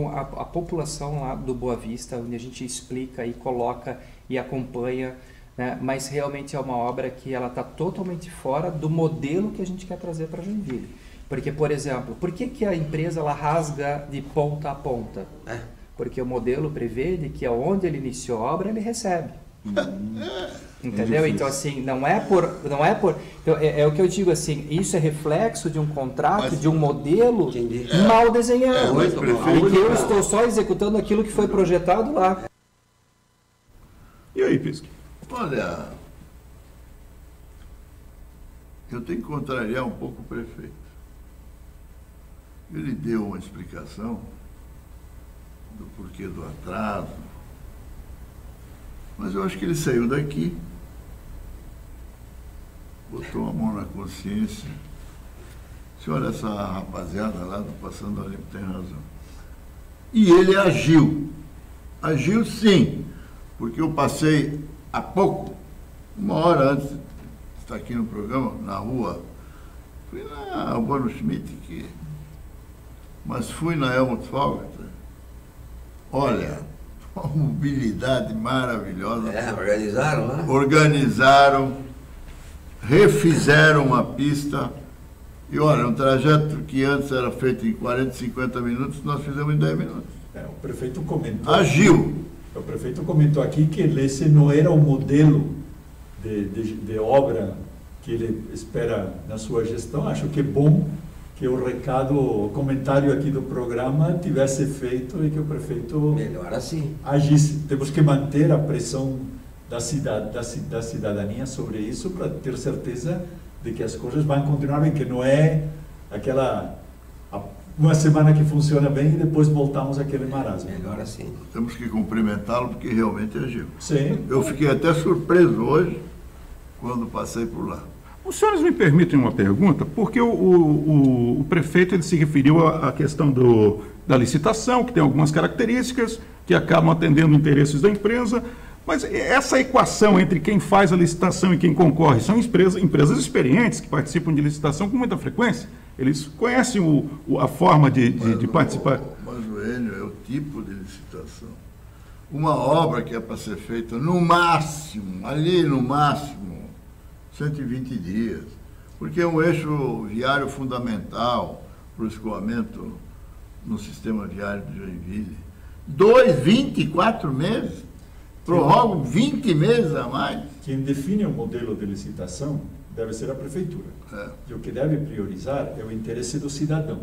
a população lá do Boa Vista, onde a gente explica e coloca e acompanha, né? Mas realmente é uma obra que ela está totalmente fora do modelo que a gente quer trazer para Joinville. Porque, por exemplo, por que a empresa ela rasga de ponta a ponta? Porque o modelo prevê de que onde ele iniciou a obra, ele recebe. Entendeu? Então, assim, não é por então, é o que eu digo, assim, isso é reflexo de um contrato, de um modelo mal desenhado. E que eu estou só executando aquilo que foi projetado lá. E aí, Pisque? Olha, eu tenho que contrariar um pouco o prefeito. Ele deu uma explicação do porquê do atraso, mas eu acho que ele saiu daqui, botou a mão na consciência. Se olha, essa rapaziada lá do Passando a Limpo tem razão. E ele agiu. Agiu sim, porque eu passei há pouco, 1 hora antes de estar aqui no programa, na rua, fui na Albano Schmidt, mas fui na Helmut Falter. Olha, uma mobilidade maravilhosa. Organizaram lá? Organizaram, refizeram a pista. E olha, um trajeto que antes era feito em 40, 50 minutos, nós fizemos em 10 minutos. O prefeito comentou... Agiu. O prefeito comentou aqui que esse não era o modelo de obra que ele espera na sua gestão. Acho que é bom que o comentário aqui do programa tivesse feito e que o prefeito melhor assim agisse. Temos que manter a pressão da cidadania sobre isso para ter certeza de que as coisas vão continuar bem, que não é uma semana que funciona bem e depois voltamos àquele marasmo. Melhor assim. Temos que cumprimentá-lo porque realmente agiu. Sim. Eu fiquei até surpreso hoje quando passei por lá. Os senhores me permitem uma pergunta, porque o prefeito ele se referiu à questão da licitação, que tem algumas características que acabam atendendo interesses da empresa, mas essa equação entre quem faz a licitação e quem concorre são empresas experientes que participam de licitação com muita frequência. Eles conhecem a forma de participar. Mas o Enio é o tipo de licitação. Uma obra que é para ser feita no máximo, 120 dias, porque é um eixo viário fundamental para o escoamento no sistema viário de Joinville. 24 meses, prorrogam 20 meses a mais. Quem define o modelo de licitação deve ser a prefeitura. E o que deve priorizar é o interesse do cidadão.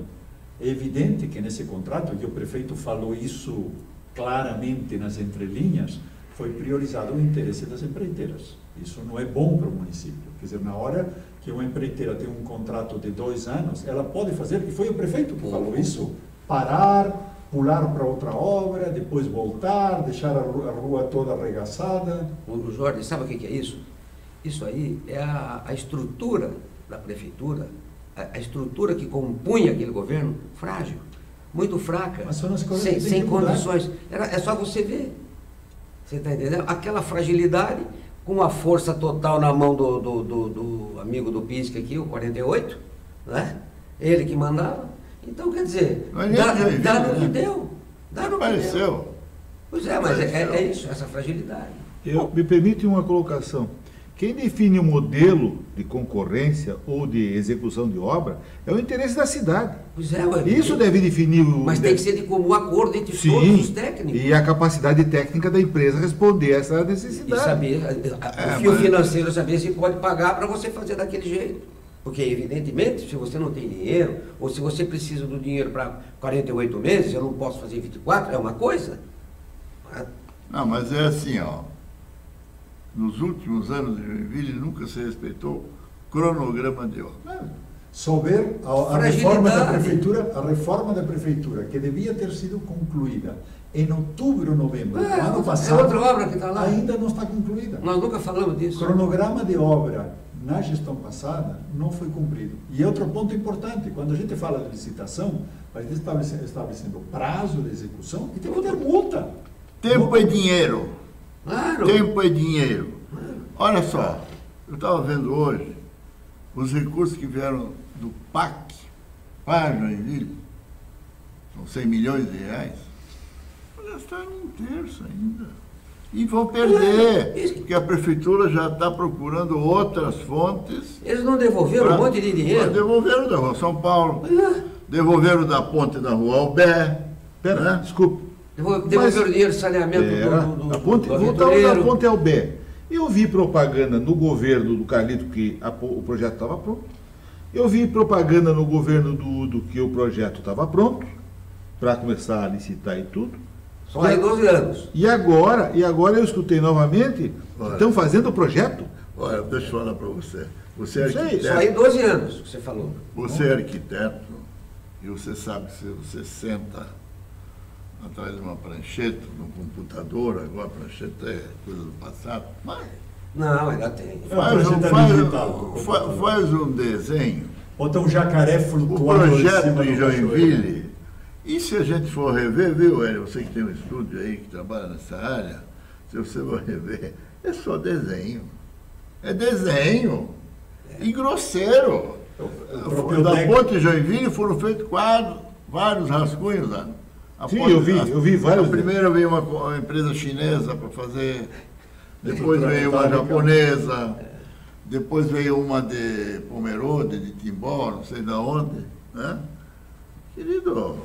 É evidente que nesse contrato, e o prefeito falou isso claramente nas entrelinhas, foi priorizado o interesse das empreiteiras. Isso não é bom para o município. Quer dizer, na hora que uma empreiteira tem um contrato de 2 anos, ela pode fazer, e foi o prefeito que falou isso, parar, pular para outra obra, depois voltar, deixar a rua toda arregaçada. O Jorge, sabe o que é isso? Isso aí é a estrutura da prefeitura, a estrutura que compunha aquele governo, frágil, muito fraca, Mas são as coisas sem condições. É só você ver. Você está entendendo? Aquela fragilidade, com a força total na mão do amigo do Pisca aqui, o 48, né? Ele que mandava. Então, quer dizer, dá no que deu. Dá no que deu. Pois é, mas é isso, essa fragilidade. Me permite uma colocação. Quem define o modelo de concorrência ou de execução de obra é o interesse da cidade. Pois é, isso deve definir o... Mas tem que ser de comum acordo entre todos os técnicos. E a capacidade técnica da empresa responder a essa necessidade. E saber, o fio financeiro, saber se pode pagar para você fazer daquele jeito. Porque, evidentemente, se você não tem dinheiro, ou se você precisa do dinheiro para 48 meses, eu não posso fazer 24, é uma coisa. Não, mas é assim, ó. Nos últimos anos de Joinville nunca se respeitou cronograma de obra. Souber a reforma da prefeitura, que devia ter sido concluída em outubro, novembro do ano passado, é outra obra que está lá. Ainda não está concluída. Nós nunca falamos disso. O cronograma de obra na gestão passada não foi cumprido. E outro ponto importante, quando a gente fala de licitação, a gente está estabelecendo prazo de execução e tem que ter multa. Tempo é dinheiro. Claro. Tempo é dinheiro. Olha só, eu estava vendo hoje os recursos que vieram do PAC para Joinville, são 100 milhões de reais, já está em 1/3 ainda. E vão perder, porque a prefeitura já está procurando outras fontes. Eles não devolveram um monte de dinheiro? Devolveram da Rua São Paulo, devolveram da ponte da Rua Albé. Desculpe. Devolveram o dinheiro de saneamento voltamos à ponte Albé. Eu vi propaganda no governo do Carlito que o projeto estava pronto. Eu vi propaganda no governo do Udo que o projeto estava pronto para começar a licitar e tudo. Só em 12 anos. E agora eu escutei novamente, estão fazendo o projeto. Olha, deixa eu falar para você. Você é arquiteto. Só em 12 anos que você falou. Você é arquiteto e você sabe que se você senta atrás de uma prancheta, de um computador, agora a prancheta é coisa do passado, mas... Não, ainda tem. Faz um desenho. Bota um jacaré flutuando. O projeto em Joinville. E se a gente for rever, viu, Hélio, você que tem um estúdio aí, que trabalha nessa área, se você for rever, é só desenho. É desenho. E grosseiro. Da ponte de Joinville foram feitos vários rascunhos lá. Eu vi vários. Primeiro veio uma empresa chinesa para fazer, depois veio uma japonesa, depois veio uma de Pomerode, de Timbó, não sei de onde, né? Querido,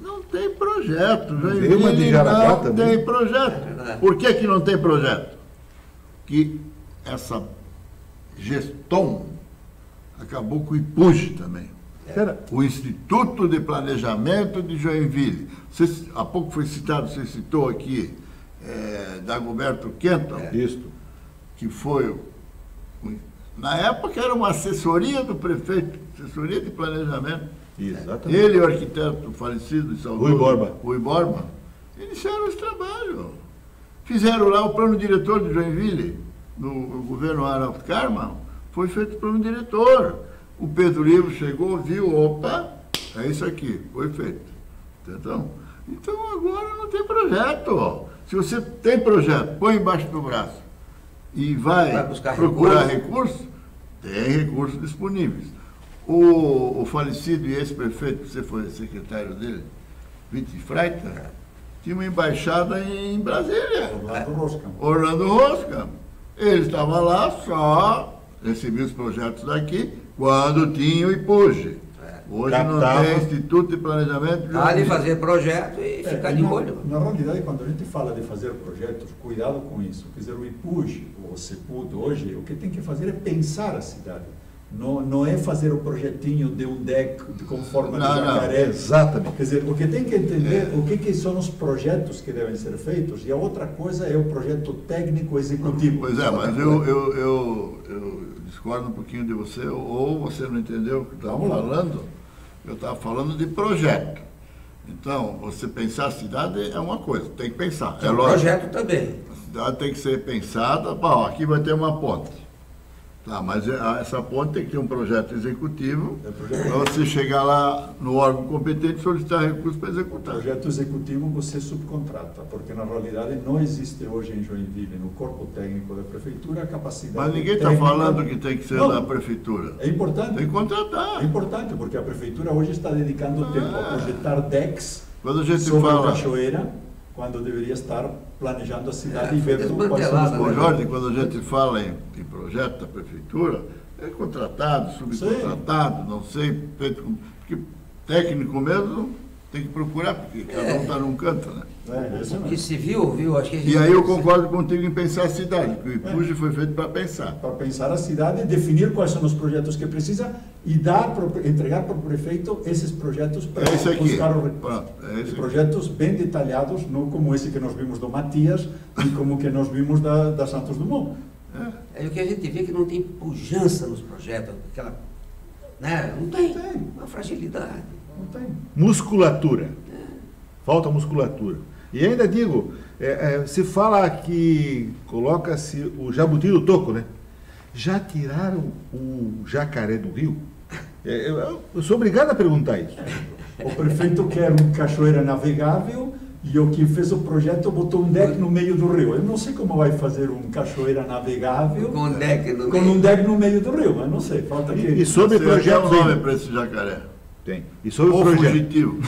Não tem projeto. Tem uma de Jaraguá não também. tem projeto. Por que não tem projeto? Que essa gestão acabou com o IPUJ também. O Instituto de Planejamento de Joinville. Há pouco foi citado, você citou aqui, Dagoberto Kenton, que foi, na época era uma assessoria do prefeito, assessoria de planejamento. Exatamente. Ele, o arquiteto falecido de Salvador, Rui Borba, iniciaram esse trabalho. Fizeram lá o plano diretor de Joinville, no governo Arauto Karmann, foi feito o plano diretor. O Pedro Livro chegou, viu, opa, é isso aqui, foi feito. Entendeu? Então agora não tem projeto. Se você tem projeto, põe embaixo do braço e vai procurar recursos, tem recursos disponíveis. O falecido e ex-prefeito, que você foi secretário dele, Vitor Freita, tinha uma embaixada em Brasília. Orlando Rosca. Ele estava lá, só recebia os projetos daqui, quando tinha o IPUJ. Hoje não tem Instituto de Planejamento. Ali fazer projeto e ficar de olho. Na realidade, quando a gente fala de fazer projetos, cuidado com isso. Quer dizer, o IPUJ, ou o CEPUD hoje, o que tem que fazer é pensar a cidade. Não é fazer o projetinho de um deck com forma de jacaré. Exatamente. Quer dizer, o que tem que entender o que são os projetos que devem ser feitos, e a outra coisa é o projeto técnico executivo. Pois é, mas eu discordo um pouquinho de você, ou você não entendeu o que eu estava falando. Eu estava falando de projeto. Então, você pensar a cidade é uma coisa, tem que pensar. É lógico. Projeto também. A cidade tem que ser pensada, bom, aqui vai ter uma ponte. Tá, mas essa ponte tem que ter um projeto executivo para você chegar lá no órgão competente e solicitar recursos para executar. Projeto executivo você subcontrata, porque na realidade não existe hoje em Joinville, no corpo técnico da prefeitura, a capacidade. Mas ninguém está falando que tem que ser da prefeitura. É importante. Tem que contratar. É importante, porque a prefeitura hoje está dedicando tempo a projetar decks sobre a cachoeira, quando deveria estar planejando a cidade e ver quais são os projetos. Jorge, quando a gente fala em projeto da prefeitura, é contratado, subcontratado, não sei, feito com... Porque técnico mesmo tem que procurar, porque cada um está num canto, né? E se viu, acho que... E aí eu concordo contigo em pensar a cidade, que o IPUJ foi feito para pensar. Para pensar a cidade, definir quais são os projetos que precisa e entregar para o prefeito esses projetos para buscar os recursos. Projetos bem detalhados, não como esse que nós vimos do Matias e como que nós vimos da Santos Dumont. É o que a gente vê que não tem pujança nos projetos, aquela... Né? Não tem. Uma fragilidade. Não tem. Musculatura. Falta musculatura. E ainda digo, se fala que coloca-se o jabuti do toco, né? Já tiraram o jacaré do rio? Eu sou obrigado a perguntar isso. O prefeito quer uma cachoeira navegável e o que fez o projeto botou um deck no meio do rio. Eu não sei como vai fazer uma cachoeira navegável com um deck no meio do rio, mas não sei. Falta aqui. E sobre projetos... nome para esse jacaré. Tem. E sobre fugitivo.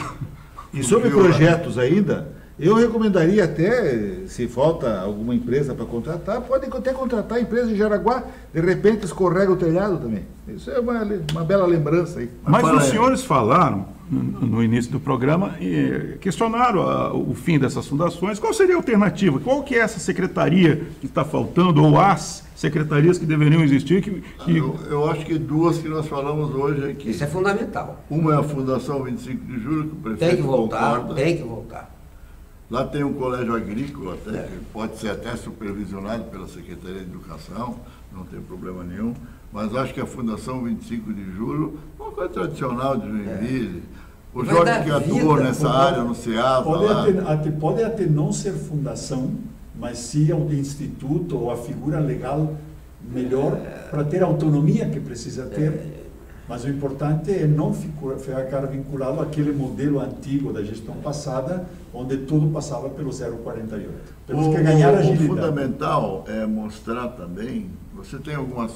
E sobre projetos ainda, eu recomendaria até, se falta alguma empresa para contratar, pode até contratar a empresa de Jaraguá, de repente escorrega o telhado também. Isso é uma bela lembrança aí. Mas os senhores falaram, no início do programa, e questionaram o fim dessas fundações. Qual seria a alternativa? Qual que é essa secretaria que está faltando, ou as secretarias que deveriam existir? Eu acho que duas que nós falamos hoje aqui. Isso é fundamental. Uma é a Fundação 25 de Julho, que o prefeito tem que voltar, concorda. Tem que voltar. Lá tem um colégio agrícola, que pode ser até supervisionado pela Secretaria de Educação, não tem problema nenhum, mas acho que a Fundação 25 de Julho é uma coisa tradicional de Joinville. O Jorge que atuou nessa área, no SEASA pode até não ser fundação, mas sim o instituto ou a figura legal melhor para ter a autonomia que precisa ter. Mas o importante é não ficar vinculado àquele modelo antigo da gestão passada, onde tudo passava pelo 048. Temos que ganhar agilidade. O fundamental é mostrar também, você tem algumas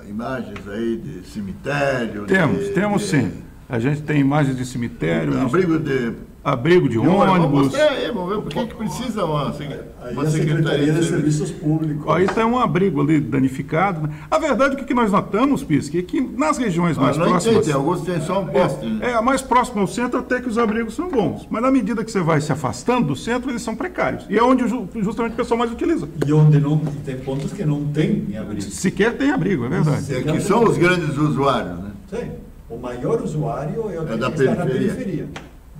imagens aí de cemitério? Temos sim. A gente tem imagens de cemitério. abrigo de ônibus. Vamos mostrar aí, vamos ver por que precisa uma Aí a Secretaria de Serviços Públicos. Aí tem um abrigo ali danificado. Né? A verdade, o que nós notamos, Pisque, é que nas regiões mais próximas... Tem alguns tem só um poste. A mais próxima ao centro até que os abrigos são bons. Mas na medida que você vai se afastando do centro, eles são precários. E é onde justamente o pessoal mais utiliza. E onde não tem pontos que não tem abrigo. Sequer tem abrigo, é verdade. É que são os grandes usuários, né? Sim. O maior usuário é o que da está na periferia.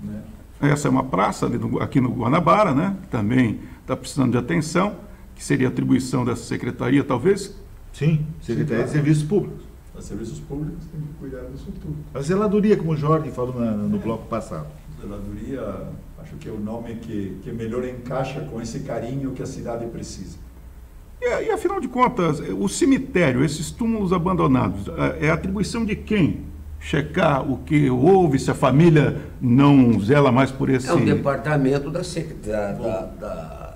Né? Essa é uma praça aqui no Guanabara, né? Que também está precisando de atenção, que seria atribuição dessa secretaria, talvez. Sim, Secretaria de Serviços Públicos. Os serviços públicos têm que cuidar disso tudo. A zeladoria, como o Jorge falou no bloco passado. Zeladoria, acho que é o nome que melhor encaixa com esse carinho que a cidade precisa. E afinal de contas, o cemitério, esses túmulos abandonados, é atribuição de quem? Checar o que houve, se a família não zela mais por esse... É um departamento da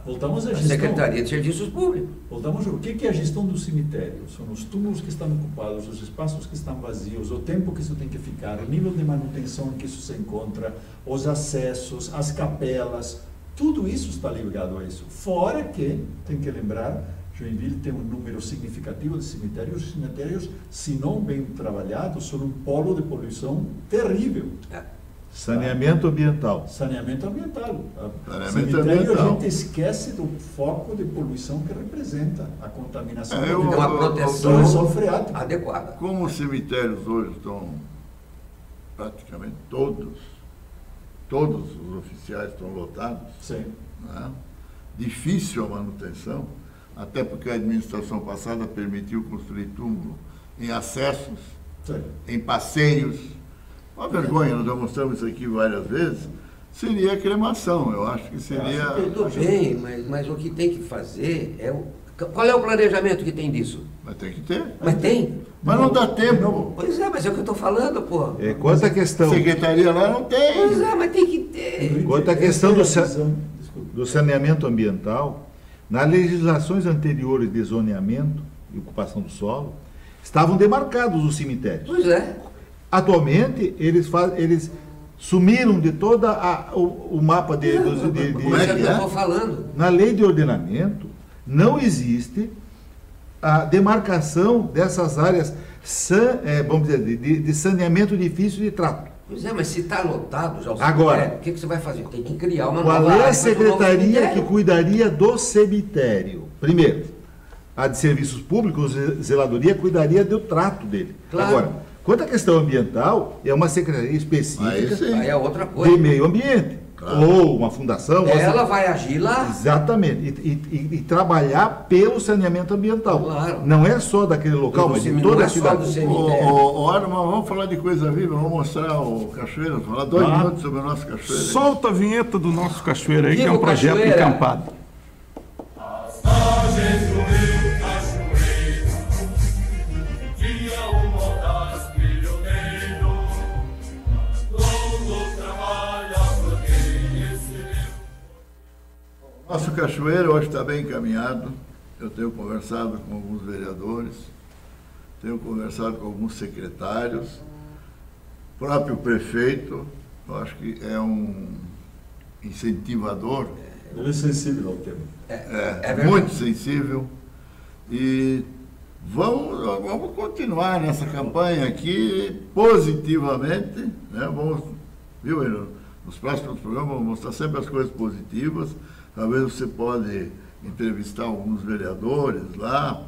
Voltamos à gestão. Secretaria de Serviços Públicos. Voltamos ao que é a gestão do cemitério? São os túmulos que estão ocupados, os espaços que estão vazios, o tempo que isso tem que ficar, o nível de manutenção em que isso se encontra, os acessos, as capelas, tudo isso está ligado a isso. Fora que, tem que lembrar, Joinville tem um número significativo de cemitérios. Os cemitérios, se não bem trabalhados, são um polo de poluição terrível. Saneamento ambiental. Saneamento ambiental. Saneamento Cemitério, ambiental. a gente esquece do foco de poluição que representa a contaminação. Uma proteção freática adequada. Como os cemitérios hoje estão praticamente todos os oficiais estão lotados, Sim. né? Difícil a manutenção, até porque a administração passada permitiu construir túmulo em acessos, Sim. em passeios. Uma vergonha, nós já mostramos isso aqui várias vezes, seria a cremação. Eu acho que seria... Tudo bem, mas o que tem que fazer é... Qual é o planejamento que tem disso? Mas tem que ter. Mas tem. Mas não dá tempo. Pois é, mas é o que eu estou falando, pô. Quanto à questão... Secretaria lá não tem. Pois é, mas tem que ter. Quanto à questão do saneamento ambiental, nas legislações anteriores de zoneamento e ocupação do solo, estavam demarcados os cemitérios. Pois é. Atualmente, eles sumiram de todo o mapa de... Como é que eu estou falando? Na lei de ordenamento, não existe a demarcação dessas áreas, vamos dizer, de saneamento difícil de trato. Pois é, mas se está lotado já o Agora, cemitério, o que você vai fazer? Tem que criar uma qual nova é a área, secretaria que cuidaria do cemitério? Primeiro, a de Serviços Públicos, zeladoria, cuidaria do trato dele. Claro. Agora, quanto à questão ambiental, é uma secretaria específica Aí é outra coisa. de meio ambiente. Claro. Ou uma fundação. Ela vai agir lá. Exatamente. E trabalhar pelo saneamento ambiental. Claro. Não é só daquele local, mas de toda a cidade. Mas vamos falar de coisa viva, vamos mostrar o Cachoeira, falar 2 minutos sobre o nosso Cachoeira. Solta a vinheta do nosso Cachoeira aí, que é um Viva o projeto Cachoeira. encampado. Nosso Cachoeira hoje está bem encaminhado. Eu tenho conversado com alguns vereadores, tenho conversado com alguns secretários, o próprio prefeito, eu acho que é um incentivador. Ele é sensível ao tema. É muito sensível. E vamos continuar nessa campanha aqui positivamente, né? Vamos, viu, nos próximos programas vamos mostrar sempre as coisas positivas. Talvez você pode entrevistar alguns vereadores lá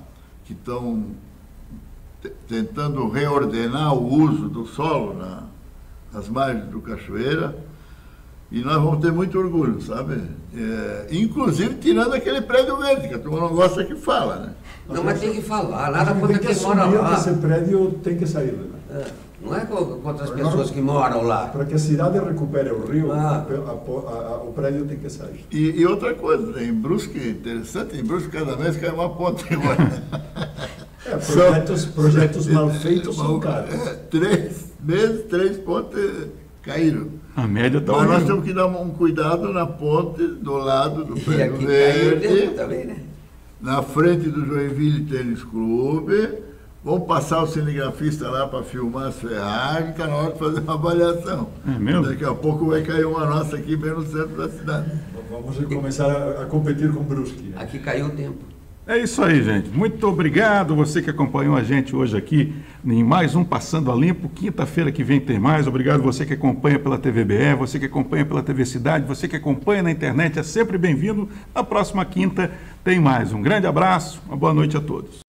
que estão tentando reordenar o uso do solo nas margens do Cachoeira. E nós vamos ter muito orgulho, sabe? Inclusive tirando aquele prédio verde, que a turma não gosta que fala, né? Não, mas tem que falar. Nada contra quem quem mora lá. Esse prédio tem que sair, né? Não é contra as pessoas que moram lá. Para que a cidade recupere o rio, o prédio tem que sair. E outra coisa, em Brusque, interessante, em Brusque cada mês cai uma ponte agora. Projetos mal feitos são caros. 3 meses, 3 pontes caíram. A média está Então nós temos que dar um cuidado na ponte do lado do Prédio caiu Verde, também, né? na frente do Joinville Tênis Clube, vamos passar o cinegrafista lá para filmar as Ferrari, que está na hora de fazer uma avaliação. É mesmo? Daqui a pouco vai cair uma nossa aqui bem no centro da cidade. Vamos começar a competir com Brusque. Aqui caiu o tempo. É isso aí, gente. Muito obrigado você que acompanhou a gente hoje aqui em mais um Passando a Limpo. Quinta-feira que vem tem mais. Obrigado você que acompanha pela TVBE, você que acompanha pela TV Cidade, você que acompanha na internet. É sempre bem-vindo. Na próxima quinta tem mais. Um grande abraço, uma boa noite a todos.